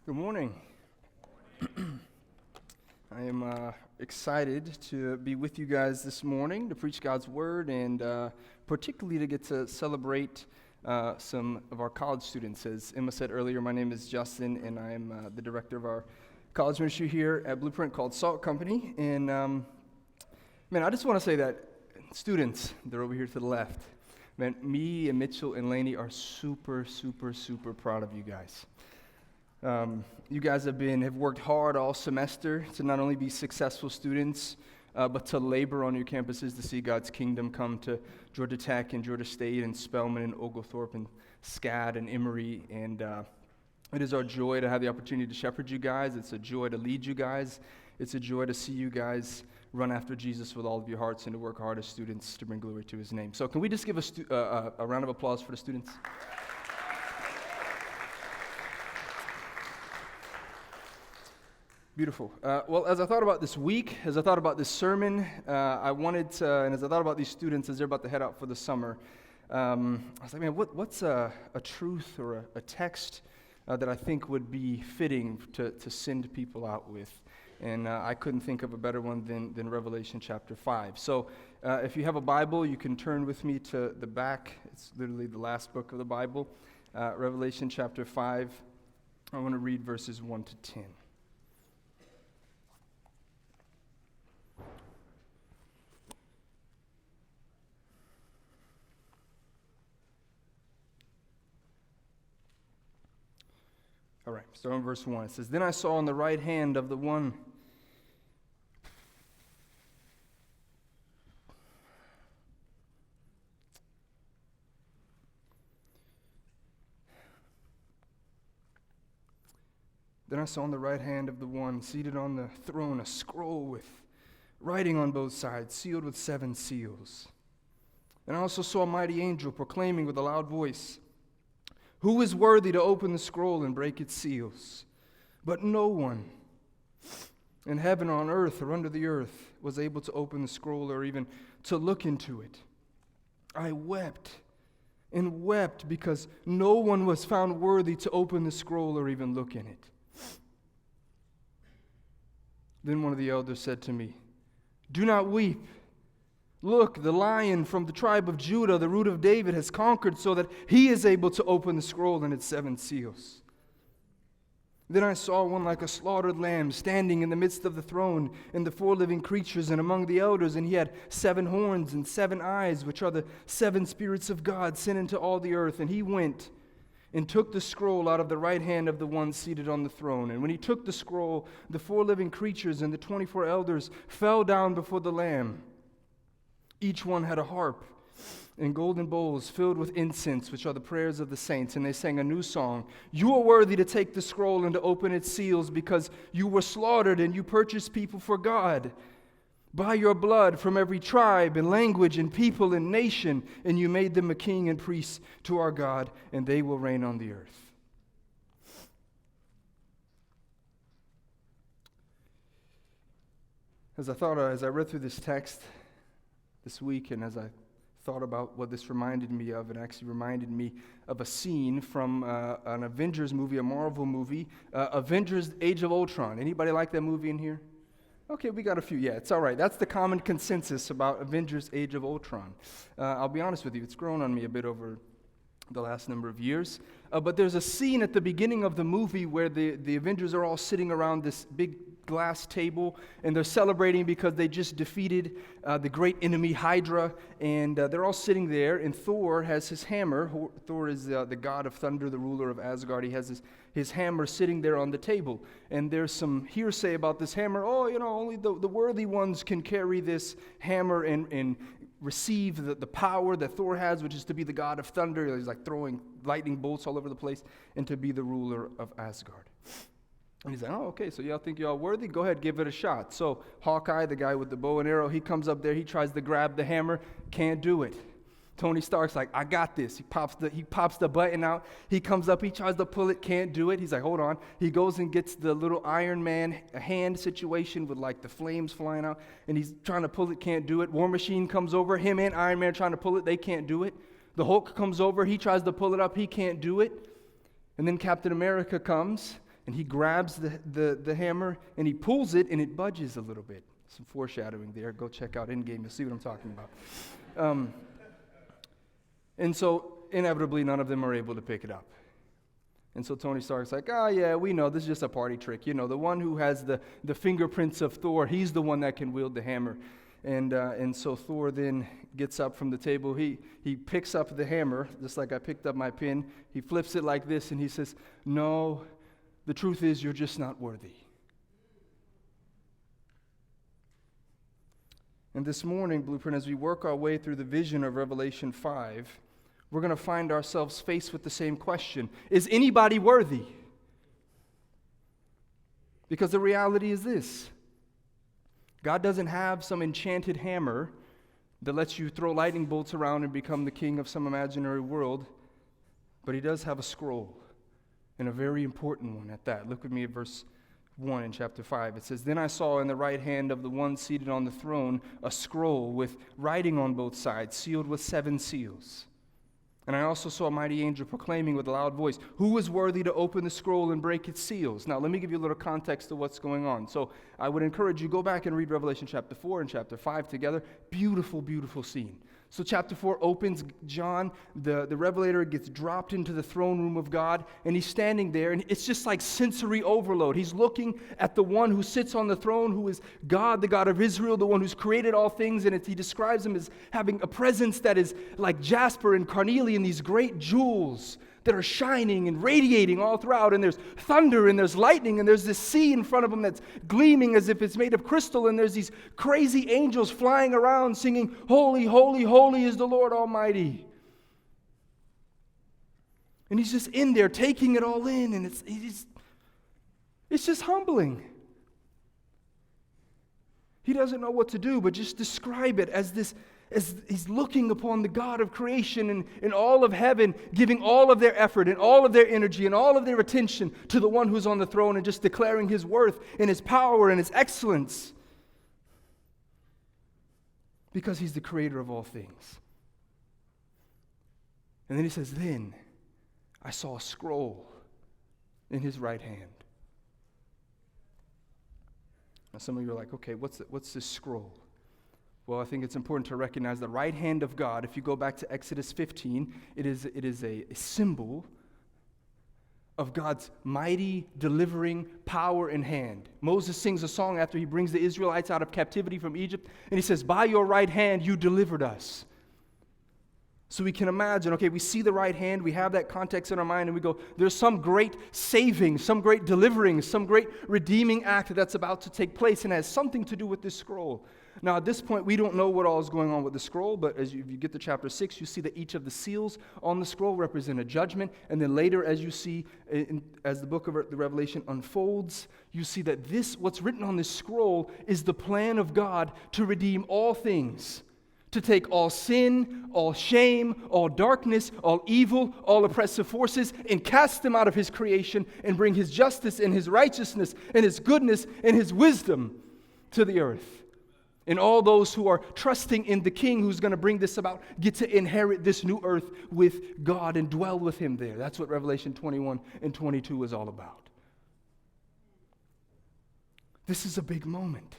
Good morning. I am excited to be with you guys this morning to preach God's Word and particularly to get to celebrate some of our college students. As Emma said earlier, my name is Justin and I am the director of our college ministry here at Blueprint called Salt Company. And man, I just want to say that students, they're over here to the left. Man, me and Mitchell and Laney are super proud of you guys. You guys have worked hard all semester to not only be successful students, but to labor on your campuses to see God's kingdom come to Georgia Tech and Georgia State and Spelman and Oglethorpe and SCAD and Emory. And it is our joy to have the opportunity to shepherd you guys. It's a joy to lead you guys. It's a joy to see you guys run after Jesus with all of your hearts and to work hard as students to bring glory to His name. So can we just give a round of applause for the students? Beautiful. Well, as I thought about this week, as I thought about this sermon, I wanted to, and as I thought about these students as they're about to head out for the summer, I was like, man, what's a truth or a text that I think would be fitting to send people out with? And I couldn't think of a better one than Revelation chapter 5. So if you have a Bible, you can turn with me to the back. It's literally the last book of the Bible, Revelation chapter 5. I want to read verses 1 to 10. All right, starting verse 1. It says, "Then I saw on the right hand of the one seated on the throne a scroll with writing on both sides, sealed with 7 seals. And I also saw a mighty angel proclaiming with a loud voice, 'Who is worthy to open the scroll and break its seals?' But no one in heaven or on earth or under the earth was able to open the scroll or even to look into it. I wept and wept because no one was found worthy to open the scroll or even look in it. Then one of the elders said to me, 'Do not weep. Look, the Lion from the tribe of Judah, the root of David, has conquered so that he is able to open the scroll and its 7 seals.' Then I saw one like a slaughtered lamb standing in the midst of the throne and the 4 living creatures and among the elders, and he had 7 horns and 7 eyes, which are the 7 spirits of God sent into all the earth. And he went and took the scroll out of the right hand of the one seated on the throne. And when he took the scroll, the 4 living creatures and the 24 elders fell down before the Lamb. Each one had a harp and golden bowls filled with incense, which are the prayers of the saints. And they sang a new song. 'You are worthy to take the scroll and to open its seals, because you were slaughtered and you purchased people for God by your blood from every tribe and language and people and nation, and you made them a king and priest to our God, and they will reign on the earth.'" As I read through this text this week, and as I thought about what this reminded me of, it actually reminded me of a scene from an Avengers movie, a Marvel movie, Avengers Age of Ultron. Anybody like that movie in here? Okay, we got a few. Yeah, it's all right. That's the common consensus about Avengers Age of Ultron. I'll be honest with you, it's grown on me a bit over the last number of years. But there's a scene at the beginning of the movie where the Avengers are all sitting around this big glass table, and they're celebrating because they just defeated the great enemy Hydra, and they're all sitting there, and Thor has his hammer. Thor is the god of thunder, the ruler of Asgard. He has his hammer sitting there on the table, and there's some hearsay about this hammer. Only the worthy ones can carry this hammer and receive the power that Thor has, which is to be the god of thunder. He's like throwing lightning bolts all over the place, and to be the ruler of Asgard. And he's like, "Oh, okay, so y'all think y'all worthy? Go ahead, give it a shot." So Hawkeye, the guy with the bow and arrow, he comes up there, he tries to grab the hammer, can't do it. Tony Stark's like, "I got this." He pops the button out, he comes up, he tries to pull it, can't do it. He's like, "Hold on." He goes and gets the little Iron Man hand situation with like the flames flying out, and he's trying to pull it, can't do it. War Machine comes over, him and Iron Man trying to pull it, they can't do it. The Hulk comes over, he tries to pull it up, he can't do it. And then Captain America comes, And he grabs the hammer, and he pulls it, and it budges a little bit. Some foreshadowing there. Go check out Endgame. You'll see what I'm talking about. And so, inevitably, none of them are able to pick it up. And so Tony Stark's like, oh, yeah, we know. This is just a party trick. You know, the one who has the fingerprints of Thor, he's the one that can wield the hammer. And so Thor then gets up from the table. He picks up the hammer, just like I picked up my pin. He flips it like this, and he says, no, the truth is you're just not worthy. And this morning, Blueprint, as we work our way through the vision of Revelation 5, we're going to find ourselves faced with the same question. Is anybody worthy? Because the reality is this. God doesn't have some enchanted hammer that lets you throw lightning bolts around and become the king of some imaginary world, but he does have a scroll, and a very important one at that. Look with me at verse 1 in chapter 5. It says, Then I saw in the right hand of the one seated on the throne a scroll with writing on both sides, sealed with 7 seals. And I also saw a mighty angel proclaiming with a loud voice, Who is worthy to open the scroll and break its seals? Now, let me give you a little context of what's going on. So I would encourage you, go back and read Revelation chapter 4 and chapter 5 together. Beautiful, beautiful scene. So chapter 4 opens, John, the revelator, gets dropped into the throne room of God, and he's standing there, and it's just like sensory overload. He's looking at the one who sits on the throne, who is God, the God of Israel, the one who's created all things, and he describes him as having a presence that is like jasper and carnelian, these great jewels that are shining and radiating all throughout, and there's thunder and there's lightning, and there's this sea in front of him that's gleaming as if it's made of crystal, and there's these crazy angels flying around singing, Holy, holy, holy is the Lord Almighty. And he's just in there taking it all in, and it's just humbling. He doesn't know what to do, but just describe it as this, as he's looking upon the God of creation and all of heaven, giving all of their effort and all of their energy and all of their attention to the one who's on the throne, and just declaring his worth and his power and his excellence, because he's the creator of all things. And then he says, Then I saw a scroll in his right hand. Now some of you are like, okay, what's this scroll? Well, I think it's important to recognize the right hand of God. If you go back to Exodus 15, it is a symbol of God's mighty, delivering power in hand. Moses sings a song after he brings the Israelites out of captivity from Egypt, and he says, By your right hand you delivered us. So we can imagine, okay, we see the right hand, we have that context in our mind, and we go, there's some great saving, some great delivering, some great redeeming act that's about to take place, and has something to do with this scroll. Now, at this point, we don't know what all is going on with the scroll, but if you get to chapter 6, you see that each of the seals on the scroll represent a judgment, and then later, as you see, as the book of the Revelation unfolds, you see that what's written on this scroll is the plan of God to redeem all things, to take all sin, all shame, all darkness, all evil, all oppressive forces, and cast them out of his creation, and bring his justice and his righteousness and his goodness and his wisdom to the earth. And all those who are trusting in the King who's going to bring this about get to inherit this new earth with God and dwell with him there. That's what Revelation 21 and 22 is all about. This is a big moment.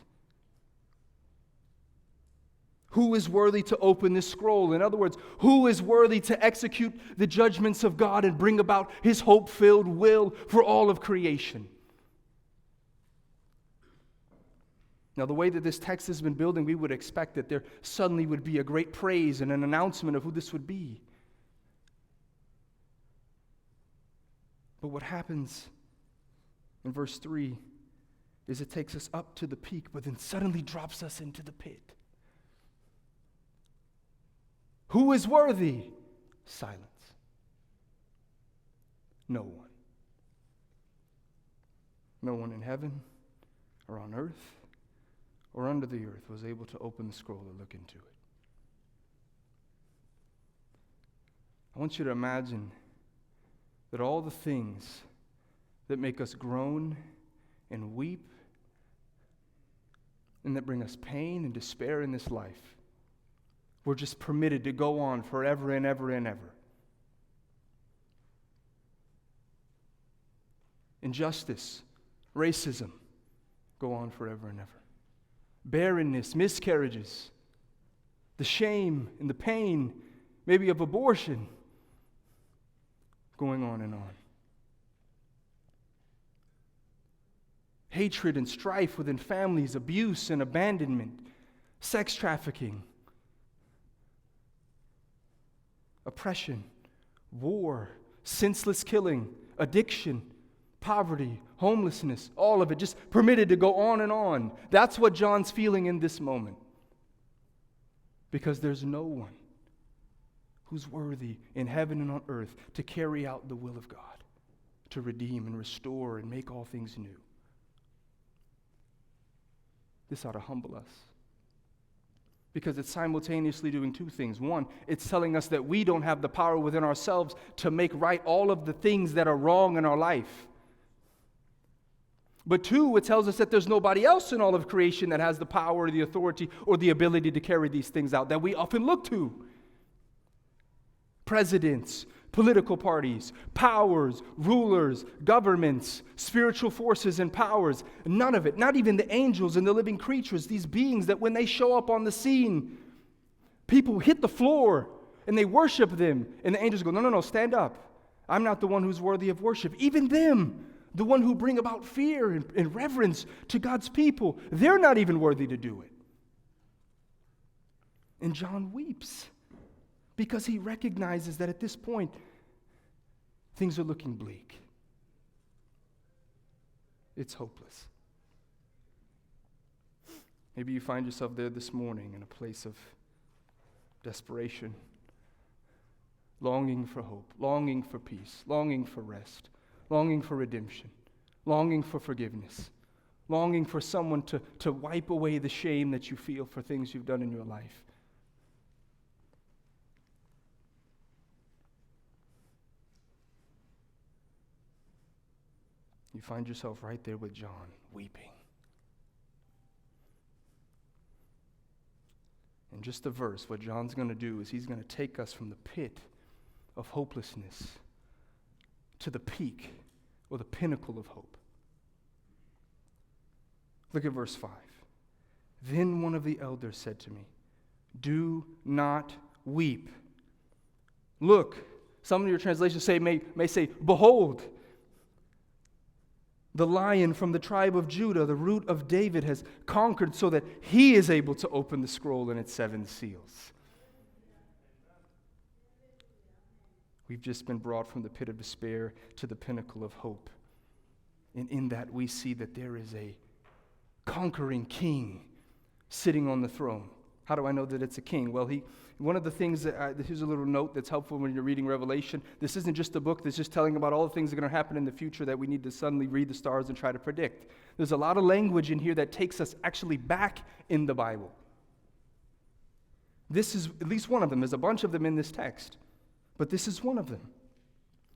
Who is worthy to open this scroll? In other words, who is worthy to execute the judgments of God and bring about his hope-filled will for all of creation? Now, the way that this text has been building, we would expect that there suddenly would be a great praise and an announcement of who this would be. But what happens in verse 3 is it takes us up to the peak, but then suddenly drops us into the pit. Who is worthy? Silence. No one. No one in heaven or on earth or under the earth was able to open the scroll or look into it. I want you to imagine that all the things that make us groan and weep and that bring us pain and despair in this life were just permitted to go on forever and ever and ever. injustice, racism go on forever and ever. Barrenness, miscarriages, the shame and the pain, maybe of abortion, going on and on. Hatred and strife within families, abuse and abandonment, sex trafficking, oppression, war, senseless killing, addiction, poverty, homelessness, all of it just permitted to go on and on. That's what John's feeling in this moment. Because there's no one who's worthy in heaven and on earth to carry out the will of God, to redeem and restore and make all things new. This ought to humble us. Because it's simultaneously doing two things. One, it's telling us that we don't have the power within ourselves to make right all of the things that are wrong in our life. But two, it tells us that there's nobody else in all of creation that has the power or the authority or the ability to carry these things out that we often look to. Presidents, political parties, powers, rulers, governments, spiritual forces and powers. None of it, not even the angels and the living creatures, these beings that when they show up on the scene, people hit the floor and they worship them. And the angels go, no, stand up. I'm not the one who's worthy of worship. Even them, the one who bring about fear and reverence to God's people, they're not even worthy to do it. And John weeps because he recognizes that at this point, things are looking bleak. It's hopeless. Maybe you find yourself there this morning in a place of desperation, longing for hope, longing for peace, longing for rest, longing for redemption, longing for forgiveness, longing for someone to wipe away the shame that you feel for things you've done in your life. You find yourself right there with John, weeping. In just a verse, what John's going to do is he's going to take us from the pit of hopelessness to the peak or the pinnacle of hope. Look at verse 5. Then one of the elders said to me, "Do not weep. Look," some of your translations may say, "Behold, the Lion from the tribe of Judah, the root of David, has conquered so that he is able to open the scroll and its 7 seals." We've just been brought from the pit of despair to the pinnacle of hope. And in that we see that there is a conquering king sitting on the throne. How do I know that it's a king? Well, one of the things here's a little note that's helpful when you're reading Revelation. This isn't just a book that's just telling about all the things that are going to happen in the future that we need to suddenly read the stars and try to predict. There's a lot of language in here that takes us actually back in the Bible. This is at least one of them. There's a bunch of them in this text, but this is one of them.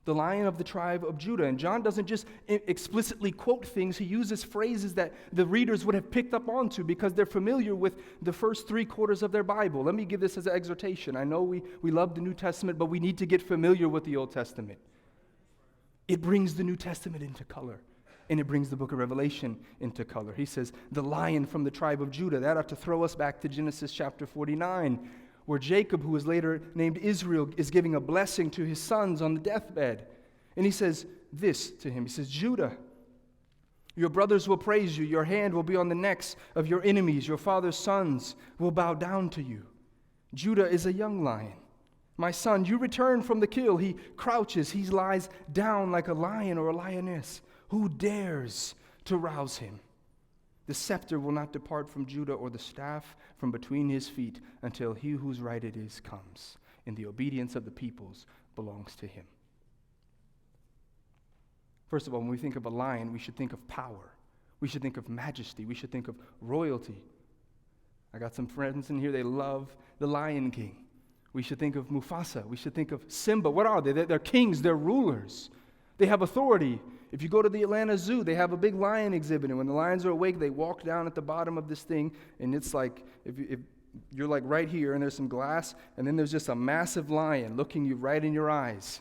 The Lion of the tribe of Judah. And John doesn't just explicitly quote things. He uses phrases that the readers would have picked up onto because they're familiar with the first 3 quarters of their Bible. Let me give this as an exhortation. I know we love the New Testament, but we need to get familiar with the Old Testament. It brings the New Testament into color, and it brings the book of Revelation into color. He says, the Lion from the tribe of Judah. That ought to throw us back to Genesis chapter 49, where Jacob, who was later named Israel, is giving a blessing to his sons on the deathbed. And he says this to him. He says, "Judah, your brothers will praise you. Your hand will be on the necks of your enemies. Your father's sons will bow down to you. Judah is a young lion. My son, you return from the kill. He crouches. He lies down like a lion or a lioness. Who dares to rouse him? The scepter will not depart from Judah or the staff from between his feet until he whose right it is comes. And the obedience of the peoples belongs to him." First of all, when we think of a lion, we should think of power. We should think of majesty. We should think of royalty. I got some friends in here, they love the Lion King. We should think of Mufasa. We should think of Simba. What are they? They're kings. They're rulers. They have authority. If you go to the Atlanta Zoo, they have a big lion exhibit, and when the lions are awake, they walk down at the bottom of this thing, and it's like, if you're like right here, and there's some glass, and then there's just a massive lion looking you right in your eyes.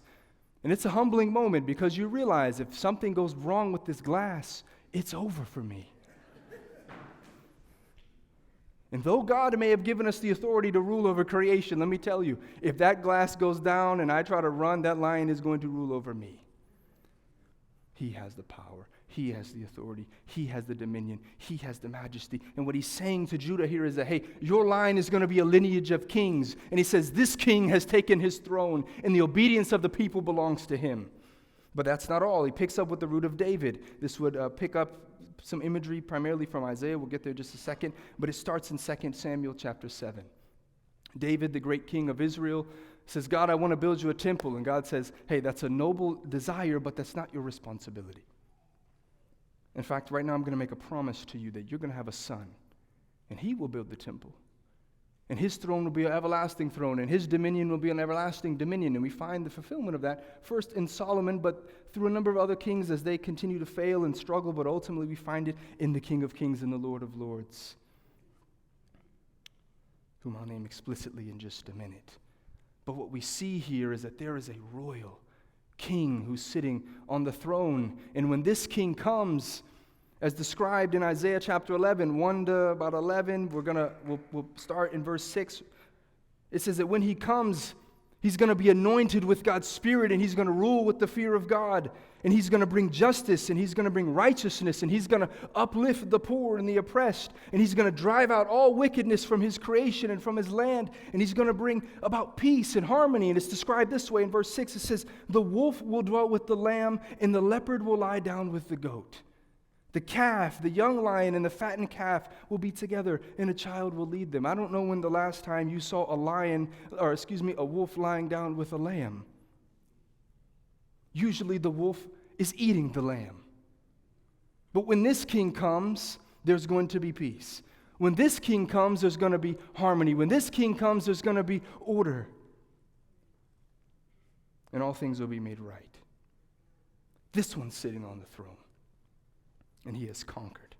And it's a humbling moment because you realize if something goes wrong with this glass, it's over for me. And though God may have given us the authority to rule over creation, let me tell you, if that glass goes down and I try to run, that lion is going to rule over me. He has the power. He has the authority. He has the dominion. He has the majesty. And what he's saying to Judah here is that, hey, your line is going to be a lineage of kings. And he says, this king has taken his throne, and the obedience of the people belongs to him. But that's not all. He picks up with the root of David. This would pick up some imagery primarily from Isaiah. We'll get there in just a second. But it starts in 2 Samuel chapter 7. David, the great king of Israel, says, God, I want to build you a temple. And God says, hey, that's a noble desire, but that's not your responsibility. In fact, right now I'm going to make a promise to you that you're going to have a son, and he will build the temple. And his throne will be an everlasting throne, and his dominion will be an everlasting dominion. And we find the fulfillment of that first in Solomon, but through a number of other kings as they continue to fail and struggle, but ultimately we find it in the King of Kings and the Lord of Lords, whom I'll name explicitly in just a minute. But what we see here is that there is a royal king who's sitting on the throne. And when this king comes, as described in Isaiah chapter 11, 1 to about 11, we'll start in verse 6. It says that when he comes, he's going to be anointed with God's Spirit, and he's going to rule with the fear of God. And he's going to bring justice, and he's going to bring righteousness, and he's going to uplift the poor and the oppressed, and he's going to drive out all wickedness from his creation and from his land, and he's going to bring about peace and harmony. And it's described this way in verse 6. It says, the wolf will dwell with the lamb, and the leopard will lie down with the goat. The calf, the young lion, and the fattened calf will be together, and a child will lead them. I don't know when the last time you saw a wolf lying down with a lamb. Usually the wolf is eating the lamb. But when this king comes, there's going to be peace. When this king comes, there's going to be harmony. When this king comes, there's going to be order. And all things will be made right. This one's sitting on the throne. And he has conquered.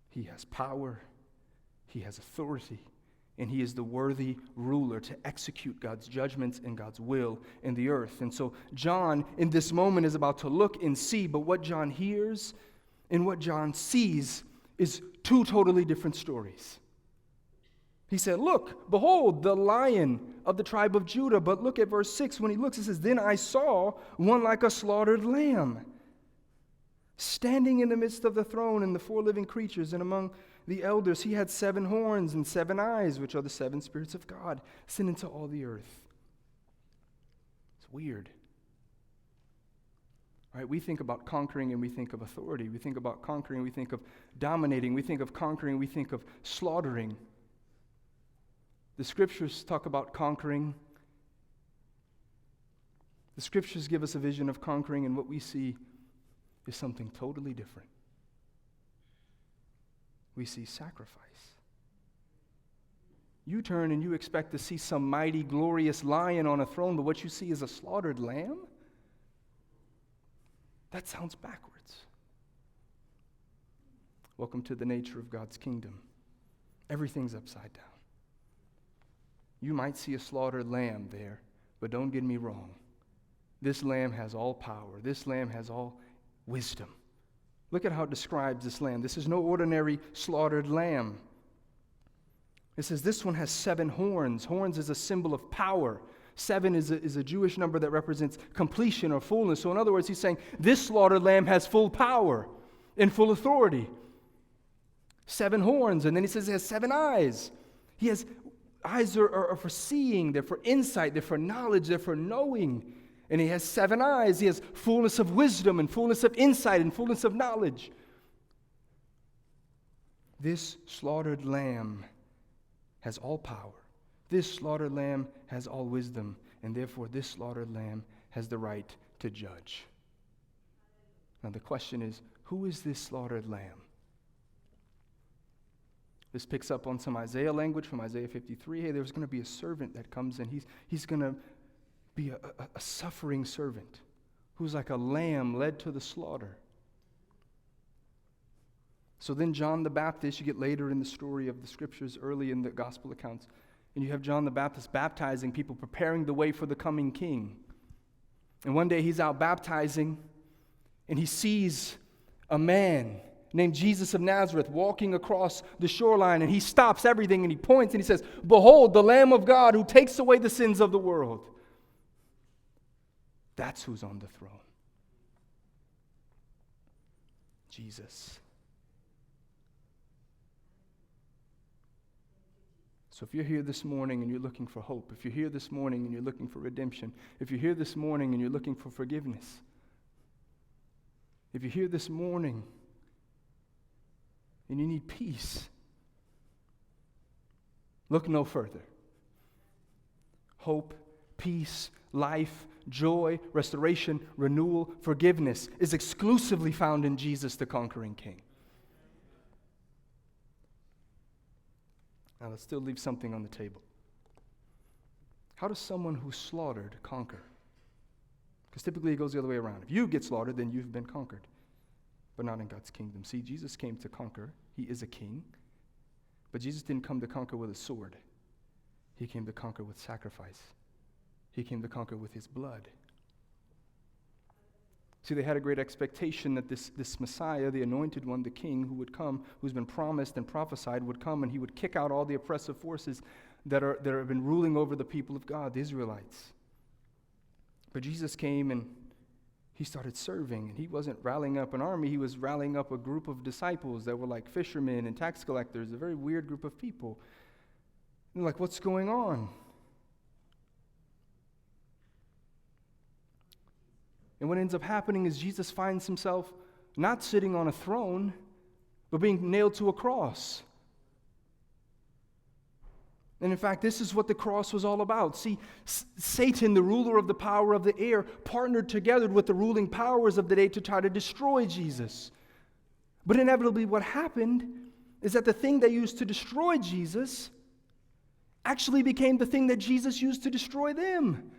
He has power. He has authority. And he is the worthy ruler to execute God's judgments and God's will in the earth. And so John, in this moment, is about to look and see, but what John hears and what John sees is two totally different stories. He said, look, behold, the lion of the tribe of Judah. But look at verse 6. When he looks, it says, then I saw one like a slaughtered lamb, standing in the midst of the throne and the four living creatures, and among the elders, he had 7 horns and 7 eyes, which are the 7 spirits of God, sent into all the earth. It's weird. Right? We think about conquering and we think of authority. We think about conquering, we think of dominating. We think of conquering, we think of slaughtering. The scriptures talk about conquering. The scriptures give us a vision of conquering, and what we see is something totally different. We see sacrifice. You turn and you expect to see some mighty, glorious lion on a throne, but what you see is a slaughtered lamb? That sounds backwards. Welcome to the nature of God's kingdom. Everything's upside down. You might see a slaughtered lamb there, but don't get me wrong. This lamb has all power. This lamb has all wisdom. Look at how it describes this lamb. This is no ordinary slaughtered lamb. It says this one has 7 horns. Horns is a symbol of power. 7 is a Jewish number that represents completion or fullness. So in other words, he's saying this slaughtered lamb has full power and full authority. 7 horns. And then he says he has 7 eyes. He has eyes are for seeing. They're for insight. They're for knowledge. They're for knowing. And he has 7 eyes. He has fullness of wisdom and fullness of insight and fullness of knowledge. This slaughtered lamb has all power. This slaughtered lamb has all wisdom. And therefore, this slaughtered lamb has the right to judge. Now the question is, who is this slaughtered lamb? This picks up on some Isaiah language from Isaiah 53. Hey, there's going to be a servant that comes in. He's going to be a suffering servant who's like a lamb led to the slaughter. So then John the Baptist, you get later in the story of the scriptures, early in the gospel accounts, And you have John the Baptist baptizing people, preparing the way for the coming king. And one day he's out baptizing, and he sees a man named Jesus of Nazareth walking across the shoreline, and he stops everything and he points and he says, "Behold, the Lamb of God who takes away the sins of the world." That's who's on the throne. Jesus. So if you're here this morning and you're looking for hope, if you're here this morning and you're looking for redemption, if you're here this morning and you're looking for forgiveness, if you're here this morning and you need peace, look no further. Hope, peace, life, joy, restoration, renewal, forgiveness is exclusively found in Jesus, the conquering King. Now let's still leave something on the table. How does someone who's slaughtered conquer? Because typically it goes the other way around. If you get slaughtered, then you've been conquered. But not in God's kingdom. See, Jesus came to conquer. He is a king. But Jesus didn't come to conquer with a sword. He came to conquer with sacrifice. He came to conquer with his blood. See, they had a great expectation that this Messiah, the anointed one, the king who would come, who's been promised and prophesied, would come and he would kick out all the oppressive forces that have been ruling over the people of God, the Israelites. But Jesus came and he started serving, and he wasn't rallying up an army, he was rallying up a group of disciples that were like fishermen and tax collectors, a very weird group of people. And they're like, what's going on? And what ends up happening is Jesus finds himself not sitting on a throne, but being nailed to a cross. And in fact, this is what the cross was all about. See, Satan, the ruler of the power of the air, partnered together with the ruling powers of the day to try to destroy Jesus. But inevitably what happened is that the thing they used to destroy Jesus actually became the thing that Jesus used to destroy them.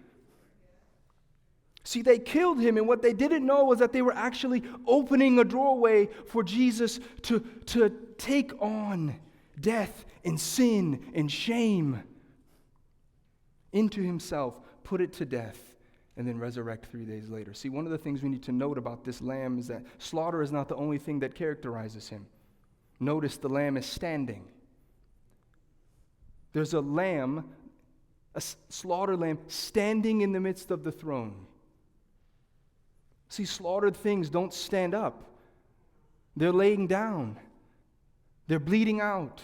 See, they killed him, and what they didn't know was that they were actually opening a doorway for Jesus to take on death and sin and shame into himself, put it to death, and then resurrect 3 days later. See, one of the things we need to note about this lamb is that slaughter is not the only thing that characterizes him. Notice the lamb is standing. There's a lamb, a slaughtered lamb, standing in the midst of the throne. See, slaughtered things don't stand up. They're laying down. They're bleeding out.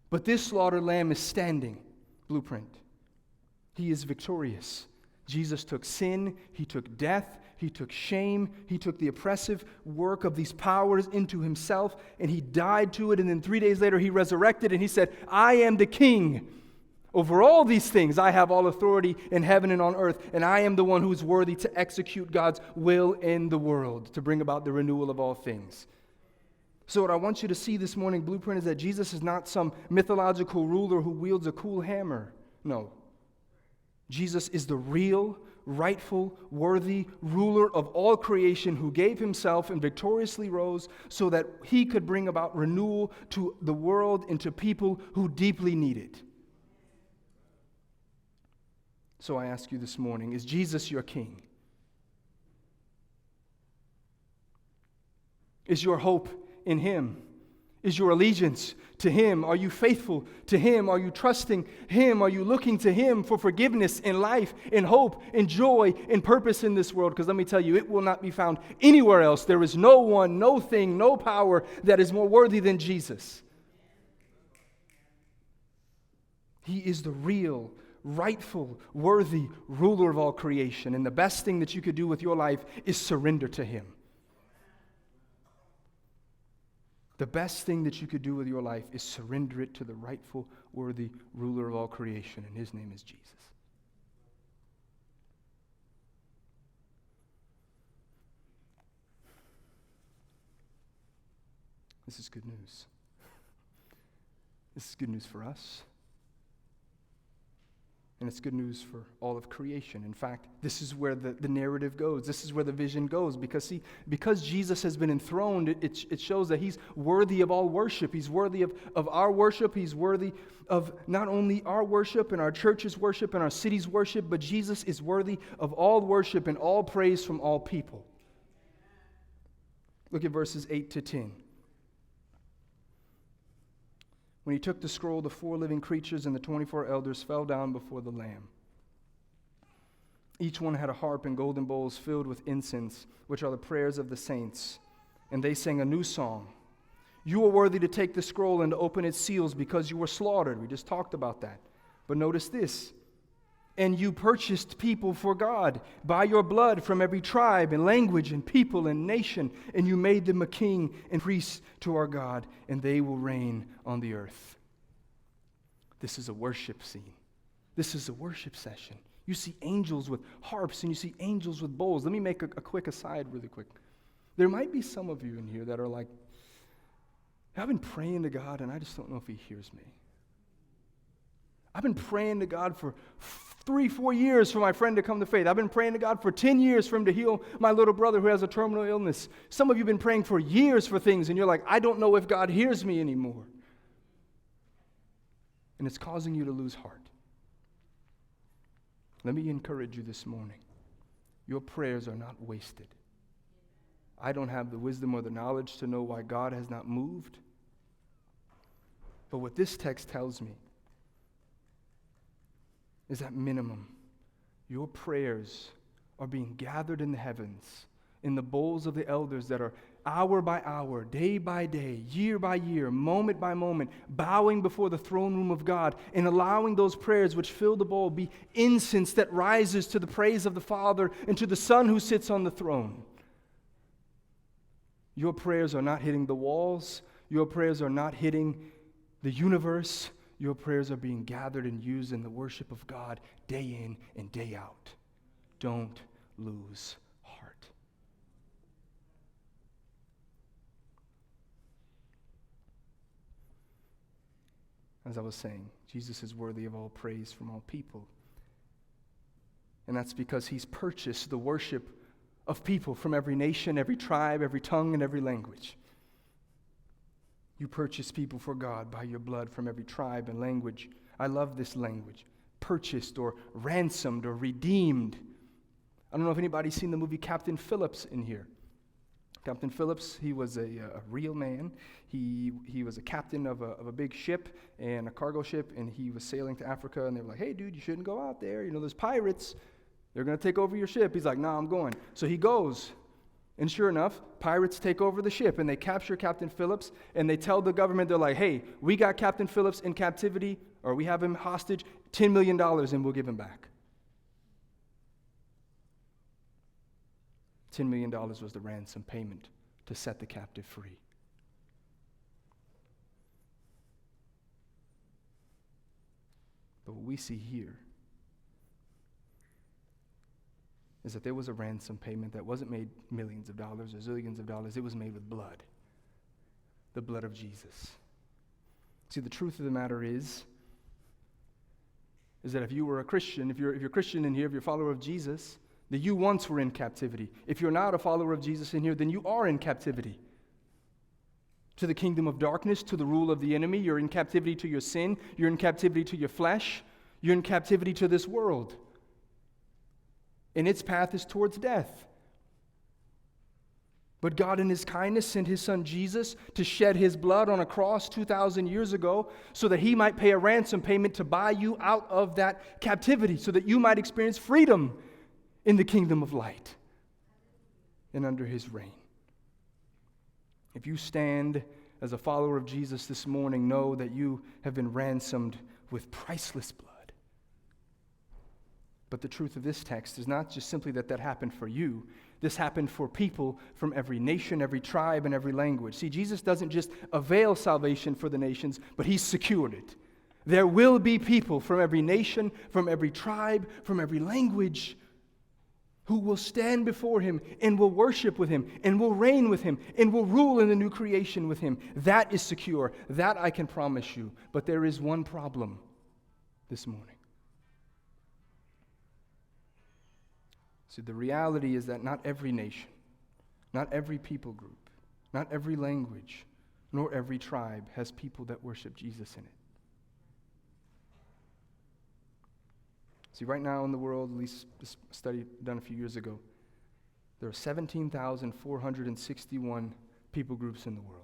But this slaughtered lamb is standing. Blueprint. He is victorious. Jesus took sin, he took death, he took shame, he took the oppressive work of these powers into himself, and he died to it, and then 3 days later he resurrected, and he said, I am the king. Over all these things, I have all authority in heaven and on earth, and I am the one who is worthy to execute God's will in the world, to bring about the renewal of all things. So what I want you to see this morning, Blueprint, is that Jesus is not some mythological ruler who wields a cool hammer. No. Jesus is the real, rightful, worthy ruler of all creation who gave himself and victoriously rose so that he could bring about renewal to the world and to people who deeply need it. So I ask you this morning, is Jesus your king? Is your hope in him? Is your allegiance to him? Are you faithful to him? Are you trusting him? Are you looking to him for forgiveness in life, in hope, in joy, in purpose in this world? Because let me tell you, it will not be found anywhere else. There is no one, no thing, no power that is more worthy than Jesus. He is the real, rightful, worthy ruler of all creation. And the best thing that you could do with your life is surrender to him. The best thing that you could do with your life is surrender it to the rightful, worthy ruler of all creation, and his name is Jesus. This is good news. This is good news for us. And it's good news for all of creation. In fact, this is where the narrative goes. This is where the vision goes. Because Jesus has been enthroned, it shows that he's worthy of all worship. He's worthy of our worship. He's worthy of not only our worship and our church's worship and our city's worship, but Jesus is worthy of all worship and all praise from all people. Look at verses 8 to 10. When he took the scroll, the 4 living creatures and the 24 elders fell down before the Lamb. Each one had a harp and golden bowls filled with incense, which are the prayers of the saints. And they sang a new song. You are worthy to take the scroll and to open its seals because you were slaughtered. We just talked about that. But notice this. And you purchased people for God by your blood from every tribe and language and people and nation, and you made them a king and priest to our God, and they will reign on the earth. This is a worship scene. This is a worship session. You see angels with harps and you see angels with bowls. Let me make a quick aside really quick. There might be some of you in here that are like, I've been praying to God and I just don't know if he hears me. I've been praying to God for 3-4 years for my friend to come to faith. I've been praying to God for 10 years for him to heal my little brother who has a terminal illness. Some of you have been praying for years for things, and you're like, I don't know if God hears me anymore. And it's causing you to lose heart. Let me encourage you this morning. Your prayers are not wasted. I don't have the wisdom or the knowledge to know why God has not moved. But what this text tells me is at minimum, your prayers are being gathered in the heavens, in the bowls of the elders that are hour by hour, day by day, year by year, moment by moment, bowing before the throne room of God and allowing those prayers which fill the bowl be incense that rises to the praise of the Father and to the Son who sits on the throne. Your prayers are not hitting the walls. Your prayers are not hitting the universe. Your prayers are being gathered and used in the worship of God day in and day out. Don't lose heart. As I was saying, Jesus is worthy of all praise from all people. And that's because he's purchased the worship of people from every nation, every tribe, every tongue, and every language. You purchase people for God by your blood from every tribe and language. I love this language. Purchased or ransomed or redeemed. I don't know if anybody's seen the movie Captain Phillips in here. Captain Phillips, he was a real man. He was a captain of a big ship and a cargo ship, and he was sailing to Africa, and they were like, hey, dude, you shouldn't go out there. You know, there's pirates. They're going to take over your ship. He's like, nah, I'm going. So he goes. And sure enough, pirates take over the ship, and they capture Captain Phillips, and they tell the government, they're like, hey, we got Captain Phillips in captivity, or we have him hostage, $10 million, and we'll give him back. $10 million was the ransom payment to set the captive free. But what we see here is that there was a ransom payment that wasn't made millions of dollars or zillions of dollars. It was made with blood. The blood of Jesus. See, the truth of the matter is that if you were a Christian, if you're a Christian in here, if you're a follower of Jesus, that you once were in captivity. If you're not a follower of Jesus in here, then you are in captivity. To the kingdom of darkness, to the rule of the enemy. You're in captivity to your sin. You're in captivity to your flesh. You're in captivity to this world. And its path is towards death. But God in his kindness sent his son Jesus to shed his blood on a cross 2,000 years ago so that he might pay a ransom payment to buy you out of that captivity, so that you might experience freedom in the kingdom of light and under his reign. If you stand as a follower of Jesus this morning, know that you have been ransomed with priceless blood. But the truth of this text is not just simply that happened for you. This happened for people from every nation, every tribe, and every language. See, Jesus doesn't just avail salvation for the nations, but he's secured it. There will be people from every nation, from every tribe, from every language who will stand before him and will worship with him and will reign with him and will rule in the new creation with him. That is secure. That I can promise you. But there is one problem this morning. So the reality is that not every nation, not every people group, not every language, nor every tribe has people that worship Jesus in it. See, right now in the world, at least this study done a few years ago, there are 17,461 people groups in the world.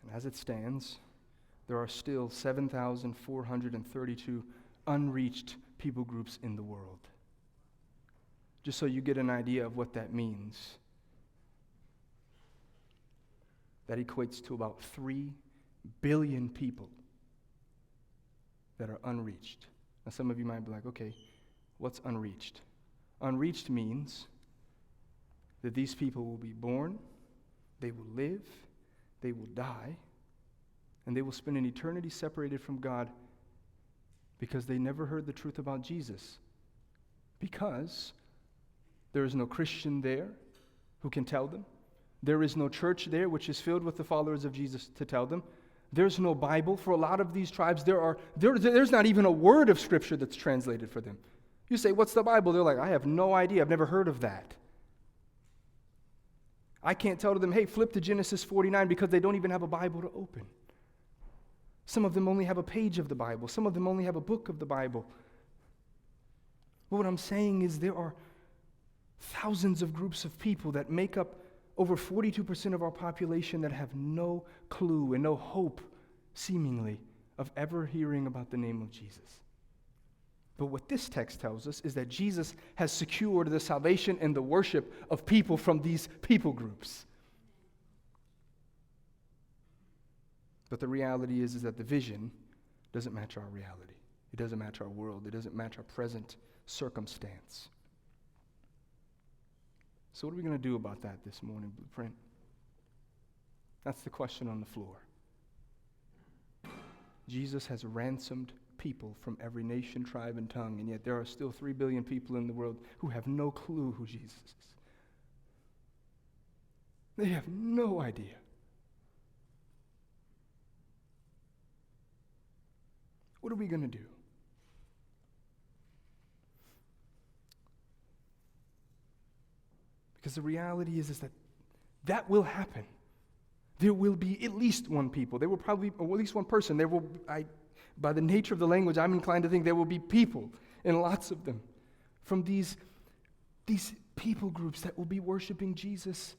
And as it stands, there are still 7,432 unreached people groups in the world. Just so you get an idea of what that means, that equates to about 3 billion people that are unreached. Now some of you might be like, okay, what's unreached? Unreached means that these people will be born, they will live, they will die, and they will spend an eternity separated from God because they never heard the truth about Jesus. Because there is no Christian there who can tell them. There is no church there which is filled with the followers of Jesus to tell them. There's no Bible. For a lot of these tribes, there's not even a word of Scripture that's translated for them. You say, what's the Bible? They're like, I have no idea. I've never heard of that. I can't tell them, hey, flip to Genesis 49 because they don't even have a Bible to open. Some of them only have a page of the Bible. Some of them only have a book of the Bible. But what I'm saying is there are thousands of groups of people that make up over 42% of our population that have no clue and no hope, seemingly, of ever hearing about the name of Jesus. But what this text tells us is that Jesus has secured the salvation and the worship of people from these people groups. But the reality is that the vision doesn't match our reality. It doesn't match our world. It doesn't match our present circumstance. So what are we going to do about that this morning, Blueprint? That's the question on the floor. Jesus has ransomed people from every nation, tribe, and tongue, and yet there are still 3 billion people in the world who have no clue who Jesus is. They have no idea. What are we going to do? Because the reality is that will happen. There will be at least one people. There will probably, or at least one person. By the nature of the language, I'm inclined to think there will be people, and lots of them, from these people groups that will be worshiping Jesus.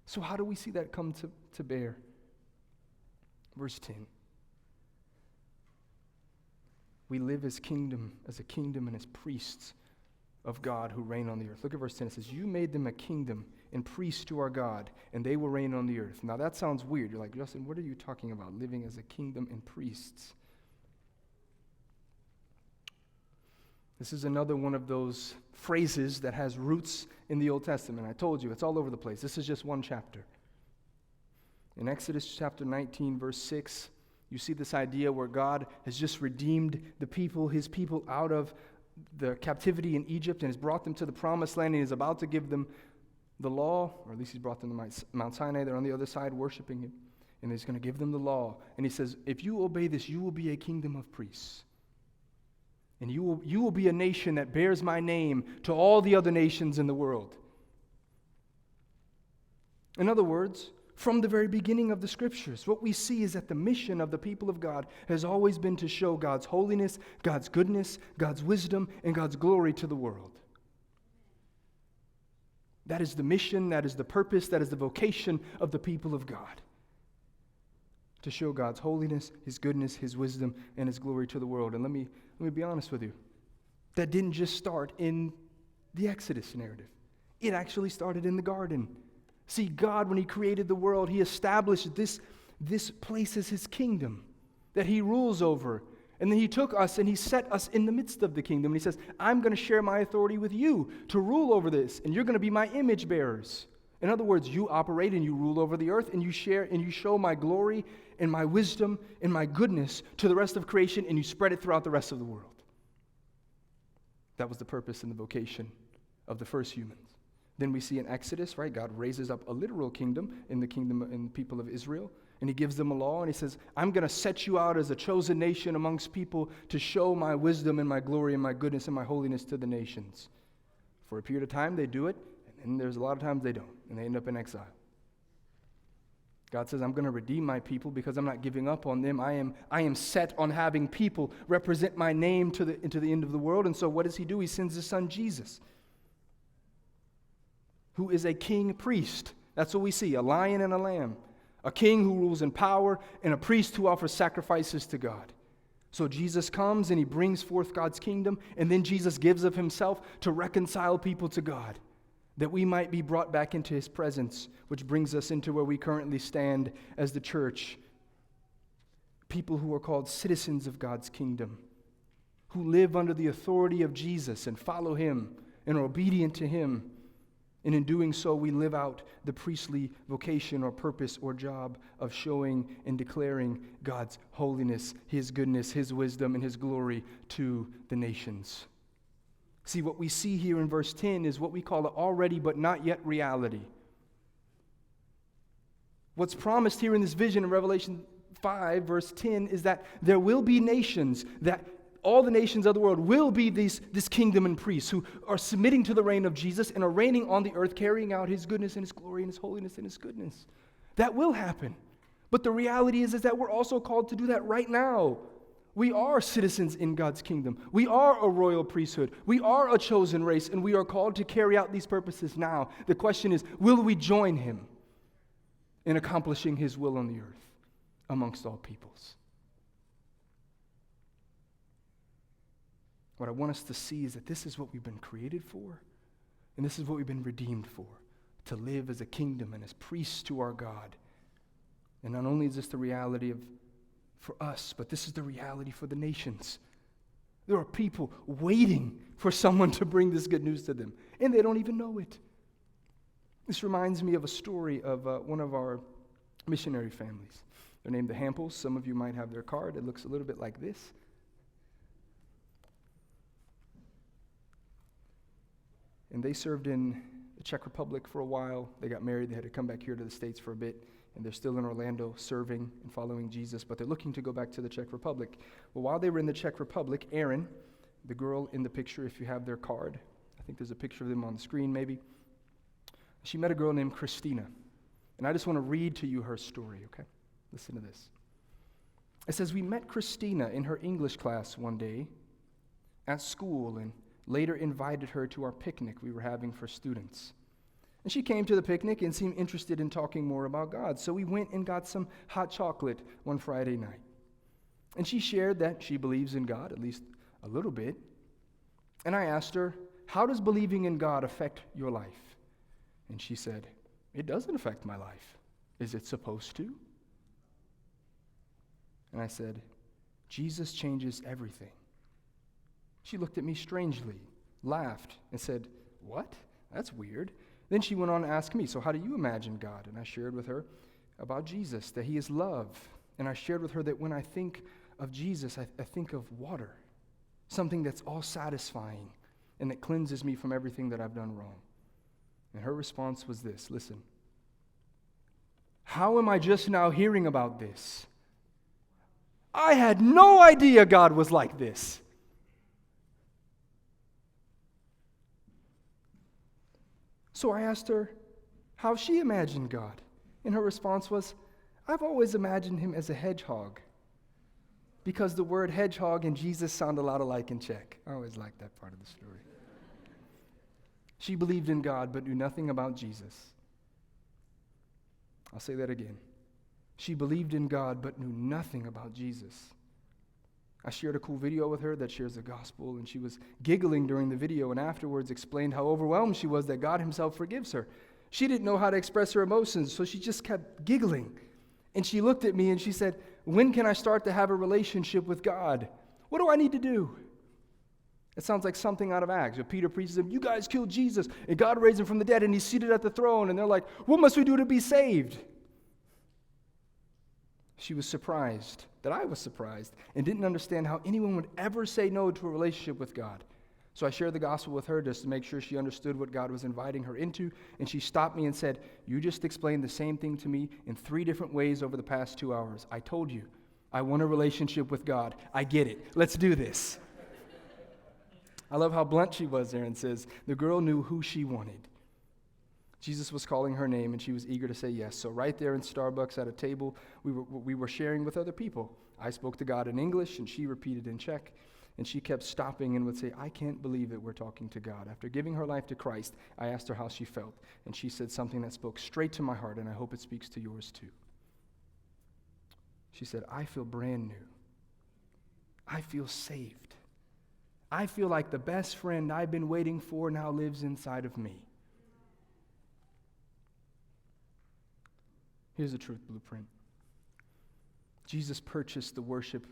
So how do we see that come to bear? Verse 10. We live as a kingdom and as priests of God who reign on the earth. Look at verse 10. It says, you made them a kingdom and priests to our God, and they will reign on the earth. Now that sounds weird. You're like, Justin, what are you talking about? Living as a kingdom and priests. This is another one of those phrases that has roots in the Old Testament. I told you, it's all over the place. This is just one chapter. In Exodus chapter 19, verse 6, you see this idea where God has just redeemed his people out of the captivity in Egypt and has brought them to the promised land and is about to give them the law, or at least he's brought them to Mount Sinai. They're on the other side worshiping him, and he's going to give them the law. And he says, if you obey this, you will be a kingdom of priests. And you will be a nation that bears my name to all the other nations in the world. In other words, from the very beginning of the Scriptures, what we see is that the mission of the people of God has always been to show God's holiness, God's goodness, God's wisdom, and God's glory to the world. That is the mission, that is the purpose, that is the vocation of the people of God. To show God's holiness, His goodness, His wisdom, and His glory to the world. And let me be honest with you. That didn't just start in the Exodus narrative. It actually started in the garden. See, God, when He created the world, He established this place as His kingdom that He rules over. And then He took us and He set us in the midst of the kingdom. And He says, I'm going to share my authority with you to rule over this. And you're going to be my image bearers. In other words, you operate and you rule over the earth and you share and you show my glory and my wisdom and my goodness to the rest of creation and you spread it throughout the rest of the world. That was the purpose and the vocation of the first humans. Then we see in Exodus, right, God raises up a literal kingdom in the people of Israel. And he gives them a law, and he says, I'm going to set you out as a chosen nation amongst people to show my wisdom and my glory and my goodness and my holiness to the nations. For a period of time, they do it, and then there's a lot of times they don't, and they end up in exile. God says, I'm going to redeem my people because I'm not giving up on them. I am set on having people represent my name into the end of the world. And so what does he do? He sends his son Jesus, who is a king priest. That's what we see, a lion and a lamb. A king who rules in power and a priest who offers sacrifices to God. So Jesus comes and he brings forth God's kingdom, and then Jesus gives of himself to reconcile people to God, that we might be brought back into his presence, which brings us into where we currently stand as the church. People who are called citizens of God's kingdom, who live under the authority of Jesus and follow him and are obedient to him. And in doing so, we live out the priestly vocation or purpose or job of showing and declaring God's holiness, his goodness, his wisdom, and his glory to the nations. See, what we see here in verse 10 is what we call the already but not yet reality. What's promised here in this vision in Revelation 5, verse 10, is that there will be nations, that all the nations of the world will be this kingdom and priests who are submitting to the reign of Jesus and are reigning on the earth, carrying out his goodness and his glory and his holiness and his goodness. That will happen. But the reality is that we're also called to do that right now. We are citizens in God's kingdom. We are a royal priesthood. We are a chosen race, and we are called to carry out these purposes now. The question is, will we join him in accomplishing his will on the earth amongst all peoples? What I want us to see is that this is what we've been created for, and this is what we've been redeemed for, to live as a kingdom and as priests to our God. And not only is this the reality for us, but this is the reality for the nations. There are people waiting for someone to bring this good news to them, and they don't even know it. This reminds me of a story of one of our missionary families. They're named the Hamples. Some of you might have their card. It looks a little bit like this. And they served in the Czech Republic for a while. They got married. They had to come back here to the States for a bit. And they're still in Orlando serving and following Jesus, but they're looking to go back to the Czech Republic. Well, while they were in the Czech Republic, Erin, the girl in the picture, if you have their card, I think there's a picture of them on the screen maybe, she met a girl named Christina. And I just want to read to you her story, okay? Listen to this. It says, we met Christina in her English class one day at school and later invited her to our picnic we were having for students. And she came to the picnic and seemed interested in talking more about God. So we went and got some hot chocolate one Friday night. And she shared that she believes in God, at least a little bit. And I asked her, how does believing in God affect your life? And she said, it doesn't affect my life. Is it supposed to? And I said, Jesus changes everything. She looked at me strangely, laughed, and said, what? That's weird. Then she went on to ask me, so how do you imagine God? And I shared with her about Jesus, that he is love. And I shared with her that when I think of Jesus, I think of water, something that's all satisfying and that cleanses me from everything that I've done wrong. And her response was this, listen, how am I just now hearing about this? I had no idea God was like this. So I asked her how she imagined God. And her response was, I've always imagined him as a hedgehog, because the word hedgehog and Jesus sound a lot alike in Czech. I always liked that part of the story. She believed in God but knew nothing about Jesus. I'll say that again. She believed in God but knew nothing about Jesus. I shared a cool video with her that shares the gospel, and she was giggling during the video and afterwards explained how overwhelmed she was that God himself forgives her. She didn't know how to express her emotions, so she just kept giggling. And she looked at me and she said, when can I start to have a relationship with God? What do I need to do? It sounds like something out of Acts, where Peter preaches them, you guys killed Jesus, and God raised him from the dead, and he's seated at the throne, and they're like, what must we do to be saved? She was surprised that I was surprised and didn't understand how anyone would ever say no to a relationship with God. So I shared the gospel with her just to make sure she understood what God was inviting her into, and she stopped me and said, "You just explained the same thing to me in 3 different ways over the past 2 hours. I told you, I want a relationship with God. I get it. Let's do this." I love how blunt she was there and says, the girl knew who she wanted. Jesus was calling her name, and she was eager to say yes. So right there in Starbucks at a table, we were sharing with other people. I spoke to God in English, and she repeated in Czech. And she kept stopping and would say, "I can't believe that we're talking to God." After giving her life to Christ, I asked her how she felt. And she said something that spoke straight to my heart, and I hope it speaks to yours too. She said, "I feel brand new. I feel saved. I feel like the best friend I've been waiting for now lives inside of me." Here's the truth blueprint. Jesus purchased the worship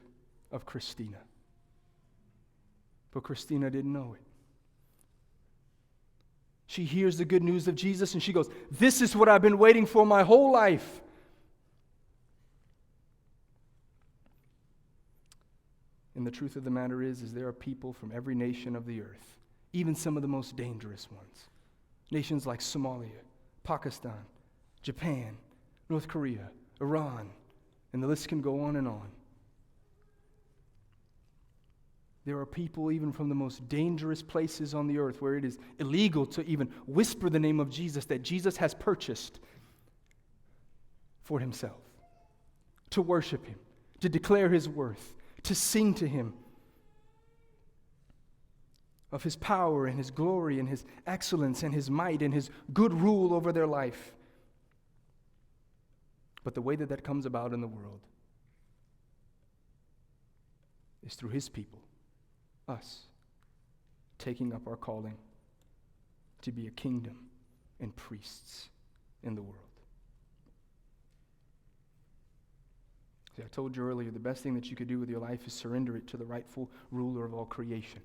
of Christina. But Christina didn't know it. She hears the good news of Jesus and she goes, "This is what I've been waiting for my whole life." And the truth of the matter is there are people from every nation of the earth, even some of the most dangerous ones. Nations like Somalia, Pakistan, Japan, North Korea, Iran, and the list can go on and on. There are people even from the most dangerous places on the earth where it is illegal to even whisper the name of Jesus that Jesus has purchased for himself, to worship him, to declare his worth, to sing to him of his power and his glory and his excellence and his might and his good rule over their life. But the way that that comes about in the world is through his people. Us taking up our calling to be a kingdom and priests in the world. See, I told you earlier, the best thing that you could do with your life is surrender it to the rightful ruler of all creation.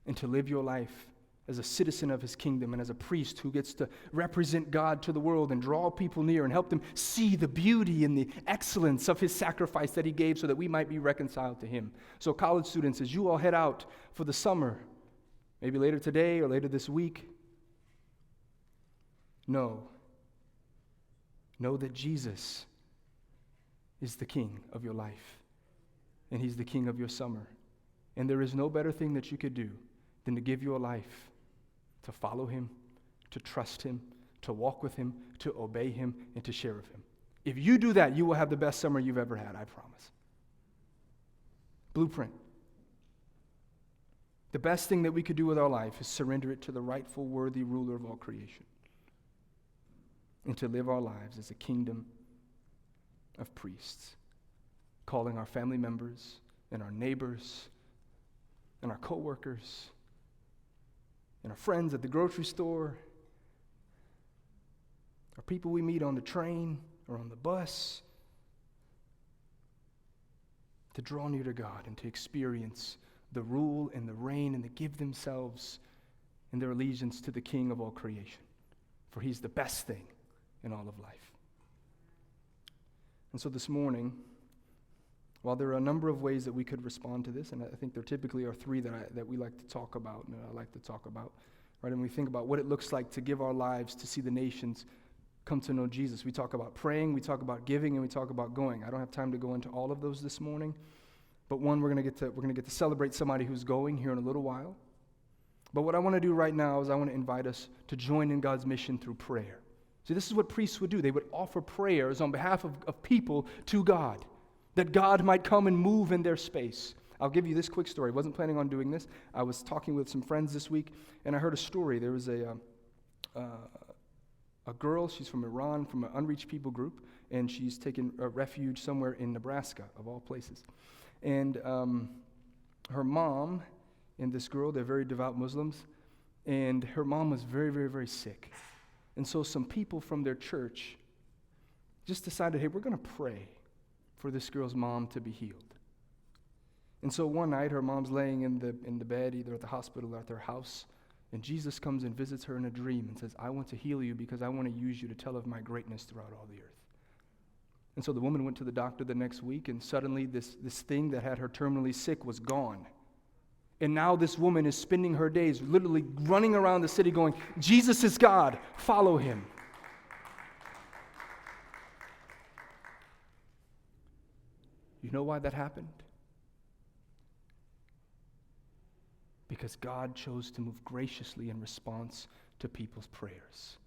And to live your life as a citizen of his kingdom and as a priest who gets to represent God to the world and draw people near and help them see the beauty and the excellence of his sacrifice that he gave so that we might be reconciled to him. So college students, as you all head out for the summer, maybe later today or later this week, know that Jesus is the king of your life and he's the king of your summer. And there is no better thing that you could do than to give your life to follow him, to trust him, to walk with him, to obey him, and to share with him. If you do that, you will have the best summer you've ever had, I promise. Blueprint. The best thing that we could do with our life is surrender it to the rightful, worthy ruler of all creation and to live our lives as a kingdom of priests, calling our family members and our neighbors and our coworkers and our friends at the grocery store, our people we meet on the train or on the bus, to draw near to God and to experience the rule and the reign and to give themselves and their allegiance to the King of all creation. For he's the best thing in all of life. And so this morning, while there are a number of ways that we could respond to this, and I think there typically are 3 that we like to talk about, and I like to talk about, right? And we think about what it looks like to give our lives to see the nations come to know Jesus. We talk about praying, we talk about giving, and we talk about going. I don't have time to go into all of those this morning, but one, we're going to get to celebrate somebody who's going here in a little while. But what I want to do right now is I want to invite us to join in God's mission through prayer. See, this is what priests would do. They would offer prayers on behalf of people to God, that God might come and move in their space. I'll give you this quick story. I wasn't planning on doing this. I was talking with some friends this week, and I heard a story. There was a girl, she's from Iran, from an unreached people group, and she's taken a refuge somewhere in Nebraska, of all places. And her mom and this girl, they're very devout Muslims, and her mom was very, very, very sick. And so some people from their church just decided, hey, we're going to pray for this girl's mom to be healed. And so one night, her mom's laying in the bed, either at the hospital or at their house, and Jesus comes and visits her in a dream and says, I want to heal you because I want to use you to tell of my greatness throughout all the earth. And so the woman went to the doctor the next week, and suddenly this thing that had her terminally sick was gone. And now this woman is spending her days literally running around the city going, Jesus is God, follow him. You know why that happened? Because God chose to move graciously in response to people's prayers.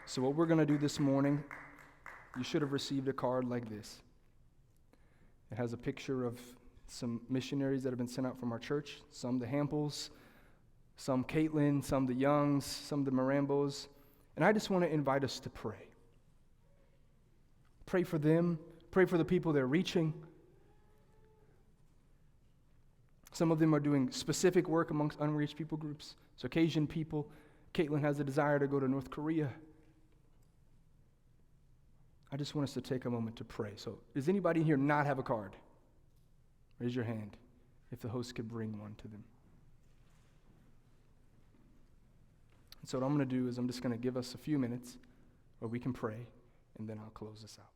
So what we're going to do this morning, you should have received a card like this. It has a picture of some missionaries that have been sent out from our church, some the Hamples, some Caitlin, some the Youngs, some the Marambos. And I just want to invite us to pray. Pray for them. Pray for the people they're reaching. Some of them are doing specific work amongst unreached people groups, Circassian people. Caitlin has a desire to go to North Korea. I just want us to take a moment to pray. So, does anybody here not have a card? Raise your hand if the host could bring one to them. So what I'm going to do is I'm just going to give us a few minutes where we can pray, and then I'll close this out.